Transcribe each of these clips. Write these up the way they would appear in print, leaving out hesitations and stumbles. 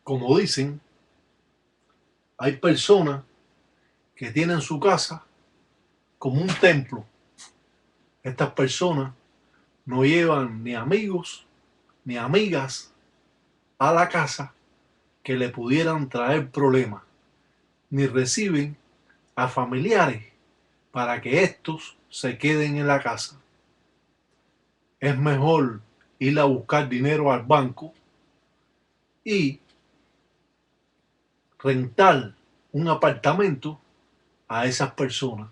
Como dicen, hay personas que tienen su casa como un templo. Estas personas no llevan ni amigos ni amigas a la casa que le pudieran traer problemas, ni reciben a familiares para que estos se queden en la casa. Es mejor ir a buscar dinero al banco y rentar un apartamento a esas personas.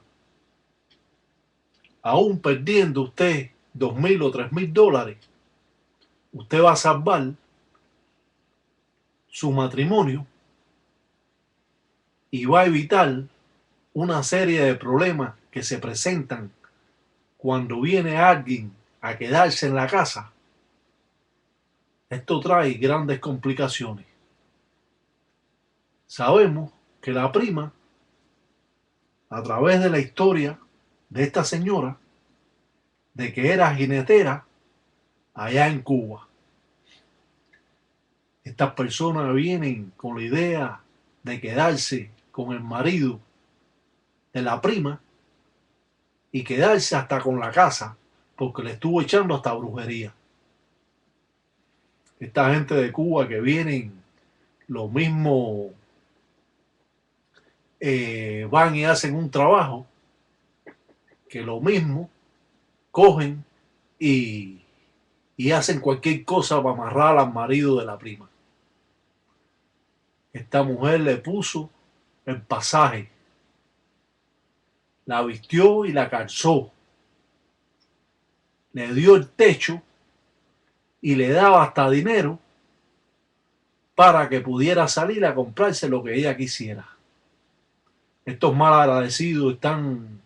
Aún perdiendo usted 2.000 o 3.000 dólares, usted va a salvar su matrimonio y va a evitar una serie de problemas que se presentan cuando viene alguien a quedarse en la casa. Esto trae grandes complicaciones. Sabemos que la prima, a través de la historia de esta señora, de que era jinetera allá en Cuba, estas personas vienen con la idea de quedarse con el marido de la prima y quedarse hasta con la casa porque le estuvo echando hasta brujería. Esta gente de Cuba que vienen, lo mismo van y hacen un trabajo, que lo mismo cogen y, y hacen cualquier cosa para amarrar al marido de la prima. Esta mujer le puso el pasaje, la vistió y la calzó, le dio el techo y le daba hasta dinero para que pudiera salir a comprarse lo que ella quisiera. Estos mal agradecidos están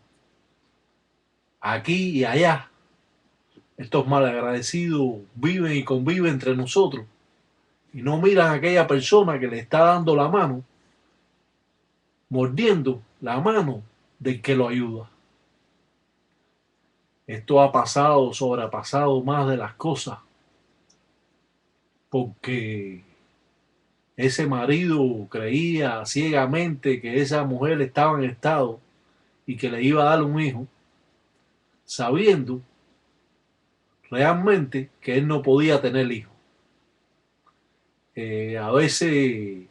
aquí y allá. Estos mal agradecidos viven y conviven entre nosotros y no miran a aquella persona que le está dando la mano, mordiendo la mano del que lo ayuda. Esto ha pasado, sobrepasado más de las cosas, porque ese marido creía ciegamente que esa mujer estaba en estado y que le iba a dar un hijo, sabiendo realmente que él no podía tener hijos. A veces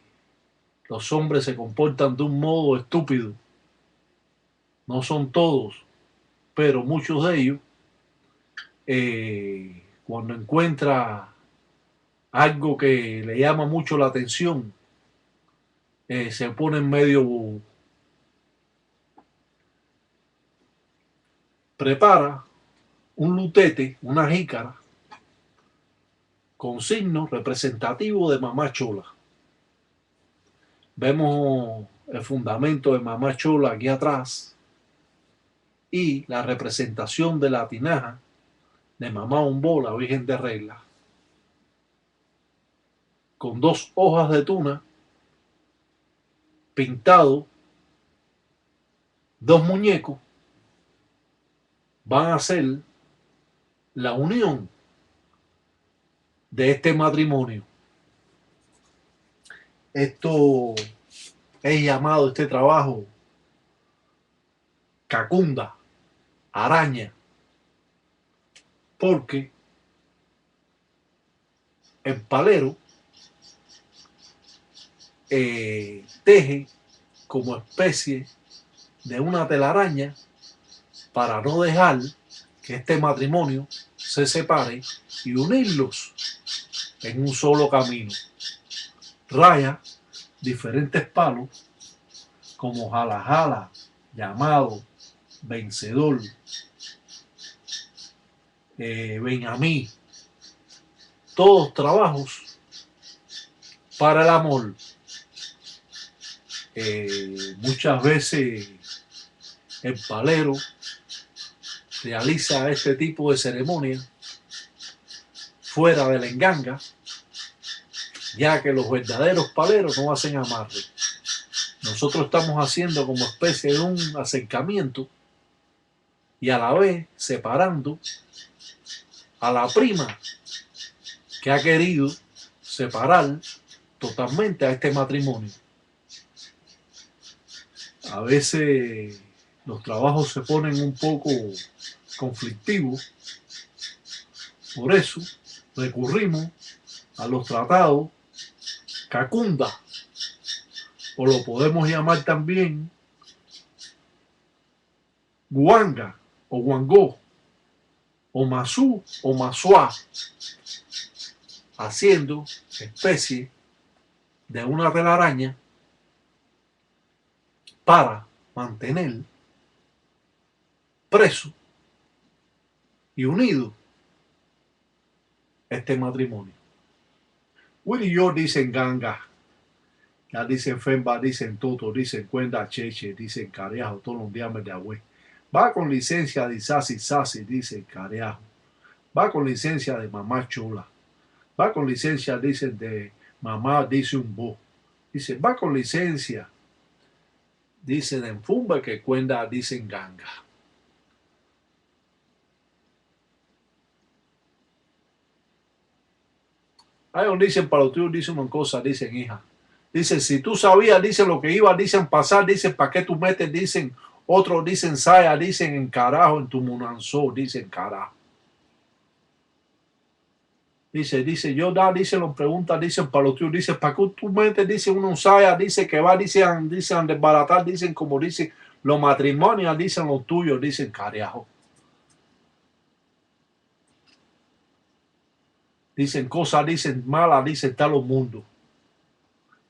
los hombres se comportan de un modo estúpido, no son todos, pero muchos de ellos, cuando encuentra algo que le llama mucho la atención, se ponen medio, prepara un lutete, una jícara, con signos representativos de mamá chola. Vemos el fundamento de mamá chola aquí atrás y la representación de la tinaja de mamá Ombó, la Virgen de Regla, con dos hojas de tuna, pintado, dos muñecos, van a ser la unión de este matrimonio. Esto es llamado, este trabajo, cacunda, araña, porque el palero teje como especie de una telaraña para no dejar que este matrimonio se separe y unirlos en un solo camino. Raya diferentes palos como jala jala, llamado, vencedor, Benjamín, todos trabajos para el amor. Muchas veces el palero realiza este tipo de ceremonia fuera de la enganga, ya que los verdaderos paleros no hacen amarre. Nosotros estamos haciendo como especie de un acercamiento y a la vez separando a la prima que ha querido separar totalmente a este matrimonio. A veces los trabajos se ponen un poco conflictivos, por eso recurrimos a los tratados Cacunda, o lo podemos llamar también Guanga o Guangó, o Masú o Masuá, haciendo especie de una telaraña para mantener preso y unido este matrimonio. Willy y yo dicen ganga, ya dicen femba, dicen toto, dicen cuenda cheche, dicen careajo, todos los días de agüe. Va con licencia de sasi sasi, dice careajo. Va con licencia de mamá chola. Va con licencia, dicen, de mamá, dice un bo. Dice, va con licencia, dice de enfumba, que cuenda, dicen ganga. Ahí donde dicen para los tuyos, dicen una cosa, dicen hija. Dicen, si tú sabías, dicen lo que iba, dicen pasar, dicen para qué tú metes, dicen otros, dicen saya, dicen en carajo, en tu munanzó, dicen carajo. Dice, yo da, dice, lo pregunta, dicen para los tuyos, dice, para qué tú metes, dicen uno saya, dice que va, dicen desbaratar, dicen como dicen los matrimonios, dicen los tuyos, dicen carajo. Dicen cosas, dicen malas, dicen tal los mundos.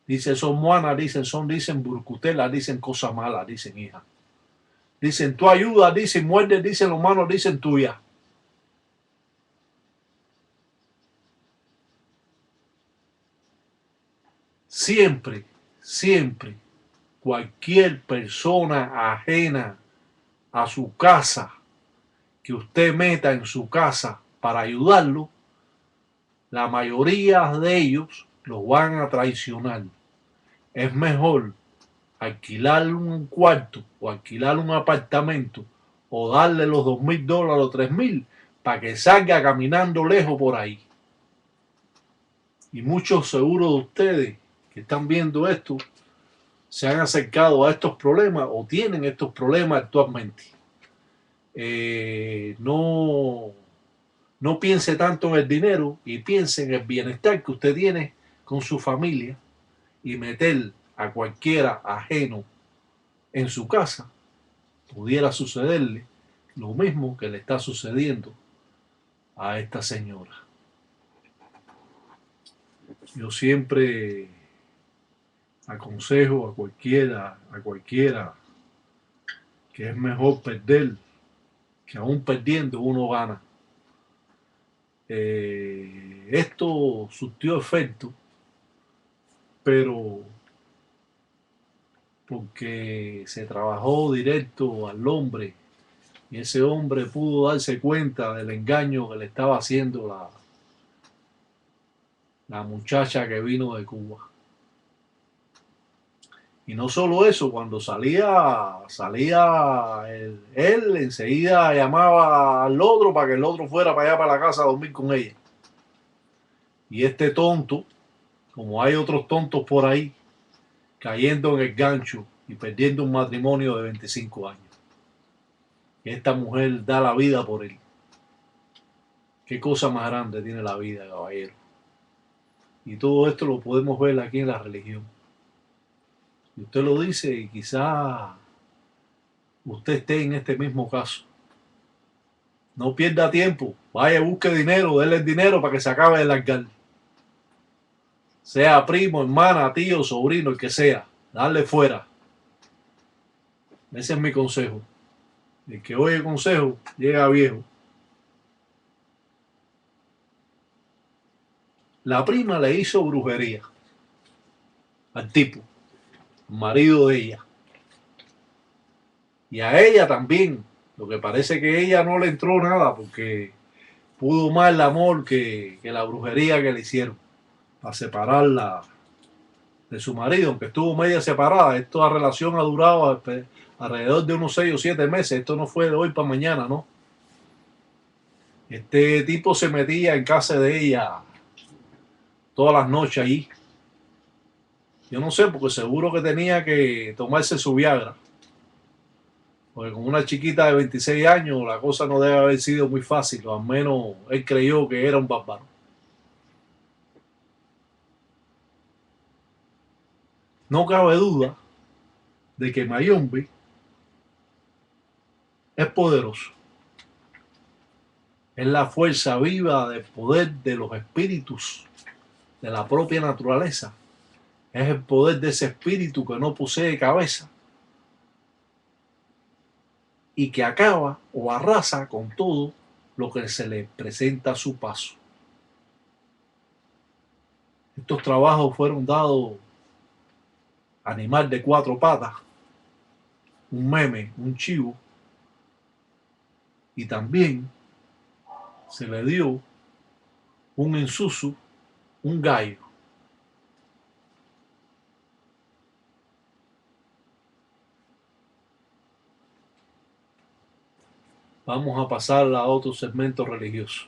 Dicen son moanas, dicen burcutelas, dicen cosas malas, dicen hija. Dicen tú ayudas, dicen muerdes, dicen los manos, dicen tuya. Siempre, siempre, cualquier persona ajena a su casa que usted meta en su casa para ayudarlo, la mayoría de ellos lo van a traicionar. Es mejor alquilar un cuarto o alquilar un apartamento o darle los $2,000 o $3,000 para que salga caminando lejos por ahí. Y muchos seguro de ustedes que están viendo esto se han acercado a estos problemas o tienen estos problemas actualmente. No piense tanto en el dinero y piense en el bienestar que usted tiene con su familia, y meter a cualquiera ajeno en su casa pudiera sucederle lo mismo que le está sucediendo a esta señora. Yo siempre aconsejo a cualquiera que es mejor perder, que aún perdiendo uno gana. Esto surtió efecto, pero porque se trabajó directo al hombre y ese hombre pudo darse cuenta del engaño que le estaba haciendo la muchacha que vino de Cuba. Y no solo eso, cuando salía él enseguida llamaba al otro para que el otro fuera para allá, para la casa, a dormir con ella. Y este tonto, como hay otros tontos por ahí, cayendo en el gancho y perdiendo un matrimonio de 25 años. Y esta mujer da la vida por él. Qué cosa más grande tiene la vida, caballero. Y todo esto lo podemos ver aquí en la religión. Y usted lo dice y quizá usted esté en este mismo caso. No pierda tiempo. Vaya, busque dinero, déle el dinero para que se acabe de largar. Sea primo, hermana, tío, sobrino, el que sea. Darle fuera. Ese es mi consejo. El que oye consejo llega viejo. La prima le hizo brujería al tipo, marido de ella. Y a ella también. Lo que parece que a ella no le entró nada porque pudo más el amor que la brujería que le hicieron para separarla de su marido, aunque estuvo media separada. Esta relación ha durado alrededor de unos 6 o 7 meses. Esto no fue de hoy para mañana, ¿no? Este tipo se metía en casa de ella todas las noches allí Yo no sé, porque seguro que tenía que tomarse su Viagra. Porque con una chiquita de 26 años la cosa no debe haber sido muy fácil, o al menos él creyó que era un bárbaro. No cabe duda de que Mayombe es poderoso. Es la fuerza viva del poder de los espíritus de la propia naturaleza. Es el poder de ese espíritu que no posee cabeza y que acaba o arrasa con todo lo que se le presenta a su paso. Estos trabajos fueron dados a Animal de Cuatro Patas, un meme, un chivo, y también se le dio un insusu, un gallo. Vamos a pasar a otro segmento religioso.